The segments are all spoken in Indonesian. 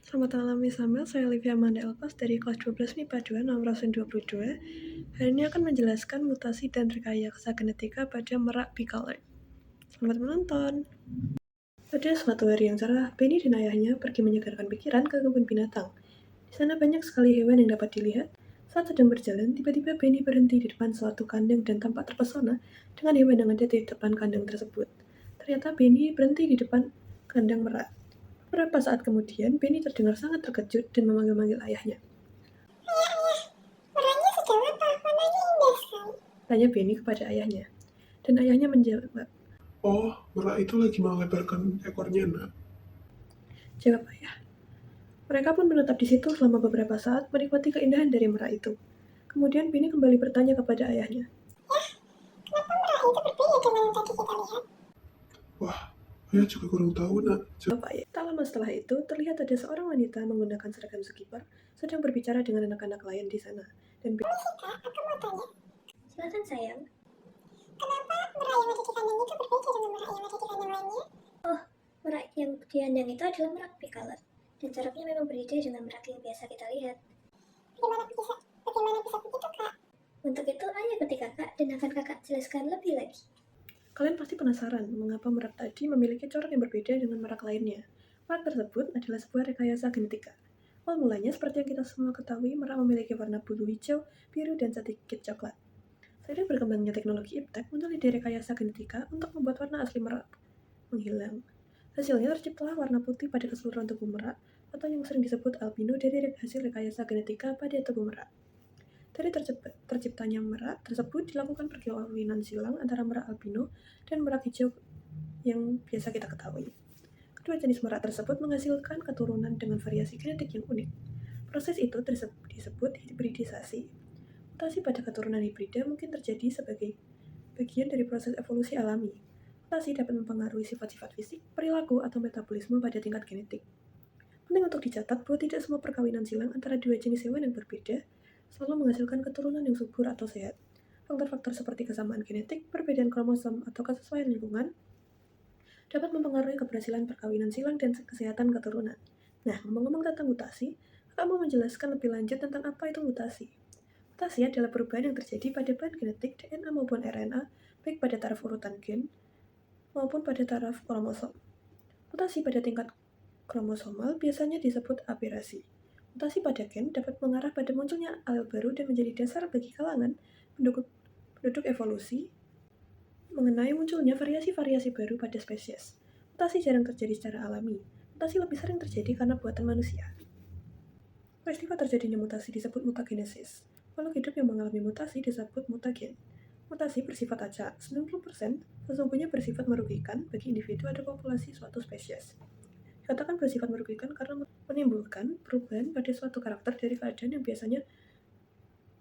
Selamat malam Miss Amel, saya Olivia Amanda Elpas dari kelas 12 MIPA 2 nomor absen 22. Hari ini akan menjelaskan mutasi dan rekayasa genetika pada merak bicolor. Selamat menonton. Pada suatu hari yang cerah, Benny dan ayahnya pergi menyegarkan pikiran ke kebun binatang. Di sana banyak sekali hewan yang dapat dilihat. Saat sedang berjalan, tiba-tiba Benny berhenti di depan suatu kandang dan tampak terpesona dengan hewan yang ada di depan kandang tersebut. Ternyata Benny berhenti di depan kandang merak. Beberapa saat kemudian, Benny terdengar sangat terkejut dan memanggil-manggil ayahnya. Ayah, merahnya sedang apa? Warnanya indah sekali. Tanya Benny kepada ayahnya. Dan ayahnya menjawab. Oh, merak itu lagi melebarkan ekornya, nak. Jawab ayah. Mereka pun menetap di situ selama beberapa saat menikmati keindahan dari merak itu. Kemudian Benny kembali bertanya kepada ayahnya. Kenapa merah itu berbeda dengan yang tadi kita lihat? Wah, ayah juga kurang tahu, nak. Jawab ayah. Tak lama setelah itu, terlihat ada seorang wanita menggunakan seragam zookeeper sedang berbicara dengan anak-anak lain di sana. Dan Permisi kak, aku mau tanya. Silakan sayang. Kenapa merah yang ada di kandang itu berbeda dengan merah yang ada di kandang lainnya? Merak yang di kandang itu adalah merak bicolor, dan coraknya memang berbeda dengan merak yang biasa kita lihat. Bagaimana bisa begitu kak? Untuk itu, ayo ikuti kakak dan akan kakak jelaskan lebih lagi. Kalian pasti penasaran mengapa merak tadi memiliki corak yang berbeda dengan merak lainnya. Merak tersebut adalah sebuah rekayasa genetika. Awal mulanya, seperti yang kita semua ketahui, merak memiliki warna bulu hijau, biru, dan sedikit coklat. Seiring berkembangnya teknologi iptek, muncul ide rekayasa genetika untuk membuat warna asli merak menghilang. Hasilnya terciptalah warna putih pada keseluruhan tubuh merak, atau yang sering disebut albino dari hasil rekayasa genetika pada tubuh merak. Dari terciptanya merak tersebut dilakukan perkawinan silang antara merak albino dan merak hijau yang biasa kita ketahui. Kedua jenis merak tersebut menghasilkan keturunan dengan variasi genetik yang unik. Proses itu disebut hibridisasi. Mutasi pada keturunan hibrida mungkin terjadi sebagai bagian dari proses evolusi alami. Mutasi dapat mempengaruhi sifat-sifat fisik, perilaku, atau metabolisme pada tingkat genetik. Penting untuk dicatat bahwa tidak semua perkawinan silang antara dua jenis hewan yang berbeda selalu menghasilkan keturunan yang subur atau sehat. Faktor-faktor seperti kesamaan genetik, perbedaan kromosom, atau kesesuaian lingkungan dapat mempengaruhi keberhasilan perkawinan silang dan kesehatan keturunan. Nah, ngomong-ngomong tentang mutasi, kakak mau menjelaskan lebih lanjut tentang apa itu mutasi. Mutasi adalah perubahan yang terjadi pada bahan genetik DNA maupun RNA, baik pada taraf urutan gen maupun pada taraf kromosom. Mutasi pada tingkat kromosomal biasanya disebut aberasi. Mutasi pada gen dapat mengarah pada munculnya alel baru dan menjadi dasar bagi kalangan penduduk evolusi mengenai munculnya variasi-variasi baru pada spesies. Mutasi jarang terjadi secara alami. Mutasi lebih sering terjadi karena buatan manusia. Peristiwa terjadinya mutasi disebut mutagenesis. Makhluk hidup yang mengalami mutasi disebut mutagen. Mutasi bersifat acak, 90% sesungguhnya bersifat merugikan bagi individu atau populasi suatu spesies. Dikatakan bersifat merugikan karena menimbulkan perubahan pada suatu karakter dari keadaan yang biasanya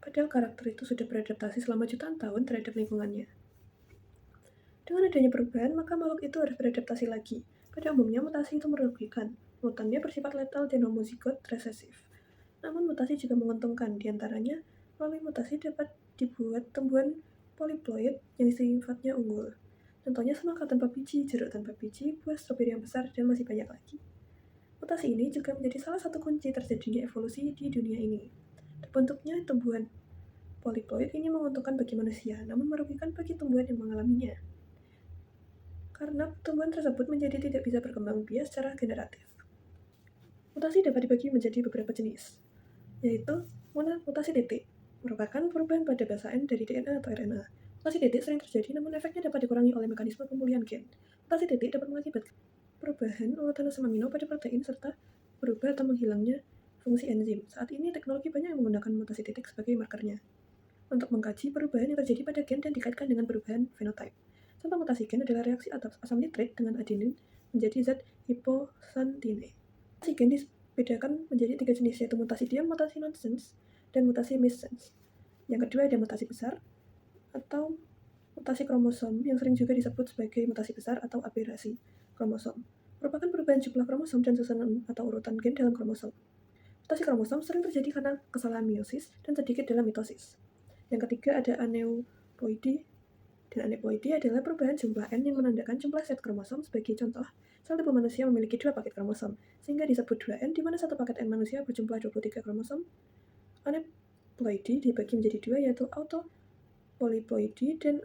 padahal karakter itu sudah beradaptasi selama jutaan tahun terhadap lingkungannya. Dengan adanya perubahan, maka makhluk itu harus beradaptasi lagi. Pada umumnya, mutasi itu merugikan. Mutannya bersifat letal dan homozigot resesif. Namun, mutasi juga menguntungkan. Di antaranya, melalui mutasi dapat dibuat tumbuhan poliploid yang sifatnya unggul. Contohnya semangka tanpa biji, jeruk tanpa biji, buah stroberi yang besar, dan masih banyak lagi. Mutasi ini juga menjadi salah satu kunci terjadinya evolusi di dunia ini. Terbentuknya tumbuhan poliploid ini menguntungkan bagi manusia, namun merugikan bagi tumbuhan yang mengalaminya. Karena tumbuhan tersebut menjadi tidak bisa berkembang biak secara generatif. Mutasi dapat dibagi menjadi beberapa jenis, yaitu mutasi titik, merupakan perubahan pada basa N dari DNA atau RNA. Mutasi titik sering terjadi, namun efeknya dapat dikurangi oleh mekanisme pemulihan gen. Mutasi titik dapat mengakibatkan perubahan urutan asam amino pada protein serta berubah atau menghilangnya fungsi enzim. Saat ini teknologi banyak yang menggunakan mutasi titik sebagai markernya untuk mengkaji perubahan yang terjadi pada gen dan dikaitkan dengan perubahan fenotype. Contoh mutasi gen adalah reaksi asam nitrit dengan adenin menjadi zat hiposantine. Mutasi gen dibedakan menjadi 3 jenis, yaitu mutasi diam, mutasi nonsense, dan mutasi missense. Yang kedua ada mutasi besar atau mutasi kromosom yang sering juga disebut sebagai mutasi besar atau aberasi kromosom. Merupakan perubahan jumlah kromosom dan susunan atau urutan gen dalam kromosom. Mutasi kromosom sering terjadi karena kesalahan meiosis dan sedikit dalam mitosis. Yang ketiga ada aneuploidy Dan aneuploidy adalah perubahan jumlah N yang menandakan jumlah set kromosom. Sebagai contoh, sel tubuh manusia memiliki 2 paket kromosom, sehingga disebut 2N, di mana satu paket N manusia berjumlah 23 kromosom. Aneuploidy dibagi menjadi 2, yaitu autopolyploidy dan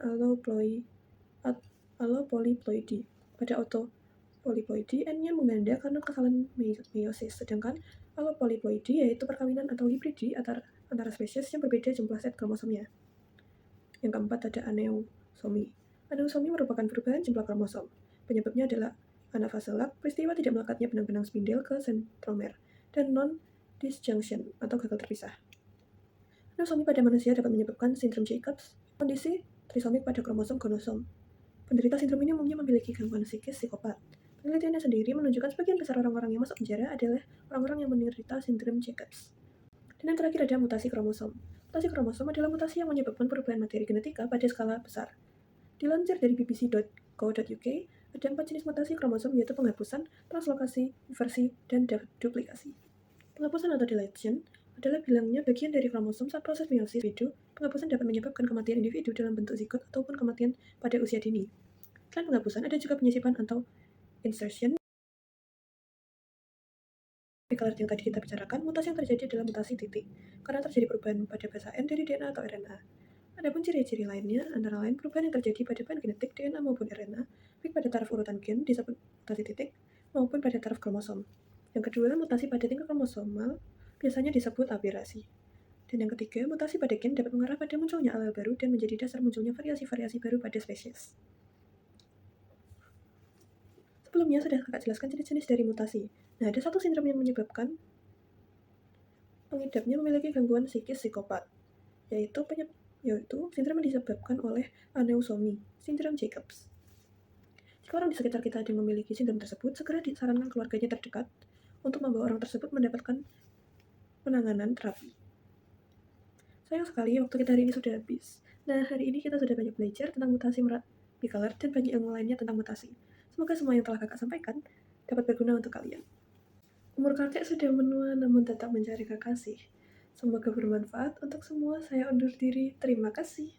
allopolyploidy. Pada autopolyploidy, N-nya mengganda karena kesalahan meiosis, sedangkan allopolyploidy yaitu perkawinan atau hibridi antara spesies yang berbeda jumlah set kromosomnya. Yang keempat ada aneuploidy. Aneuploidy merupakan perubahan jumlah kromosom. Penyebabnya adalah anafase lag, peristiwa tidak melekatnya benang-benang spindel ke sentromer, dan non-disjunction atau gagal terpisah. Aneuploidy pada manusia dapat menyebabkan sindrom Jacobs, kondisi trisomik pada kromosom gonosom. Penderita sindrom ini umumnya memiliki gangguan psikis psikopat. Penelitiannya sendiri menunjukkan sebagian besar orang-orang yang masuk penjara adalah orang-orang yang menderita sindrom Jacobs. Dan yang terakhir ada mutasi kromosom. Mutasi kromosom adalah mutasi yang menyebabkan perubahan materi genetika pada skala besar. Dilansir dari bbc.co.uk, ada 4 jenis mutasi kromosom, yaitu penghapusan, translokasi, inversi, dan duplikasi. Penghapusan atau deletion adalah hilangnya bagian dari kromosom saat proses meiosis individu. Penghapusan dapat menyebabkan kematian individu dalam bentuk zigot ataupun kematian pada usia dini. Selain penghapusan, ada juga penyisipan atau insertion. Color yang tadi kita bicarakan, mutasi yang terjadi adalah mutasi titik, karena terjadi perubahan pada basa N dari DNA atau RNA. Adapun ciri-ciri lainnya, antara lain perubahan yang terjadi pada bahan genetik DNA maupun RNA, baik pada taraf urutan gen disebut mutasi titik, maupun pada taraf kromosom. Yang kedua, mutasi pada tingkat kromosomal biasanya disebut aberasi. Dan yang ketiga, mutasi pada gen dapat mengarah pada munculnya alel baru dan menjadi dasar munculnya variasi-variasi baru pada spesies. Sebelumnya sudah kakak jelaskan jenis-jenis dari mutasi. Nah, ada satu sindrom yang menyebabkan pengidapnya memiliki gangguan psikis psikopat, yaitu sindrom yang disebabkan oleh aneuploidy, sindrom Jacobs. Jika orang di sekitar kita ada yang memiliki sindrom tersebut, segera disarankan keluarganya terdekat untuk membawa orang tersebut mendapatkan penanganan terapi. Sayang sekali waktu kita hari ini sudah habis. Nah, hari ini kita sudah banyak belajar tentang mutasi Merapi-Color dan banyak ilmu lainnya tentang mutasi. Semoga semua yang telah kakak sampaikan dapat berguna untuk kalian. Umur kakek sudah menua namun tetap mencari kekasih. Semoga bermanfaat untuk semua. Saya undur diri. Terima kasih.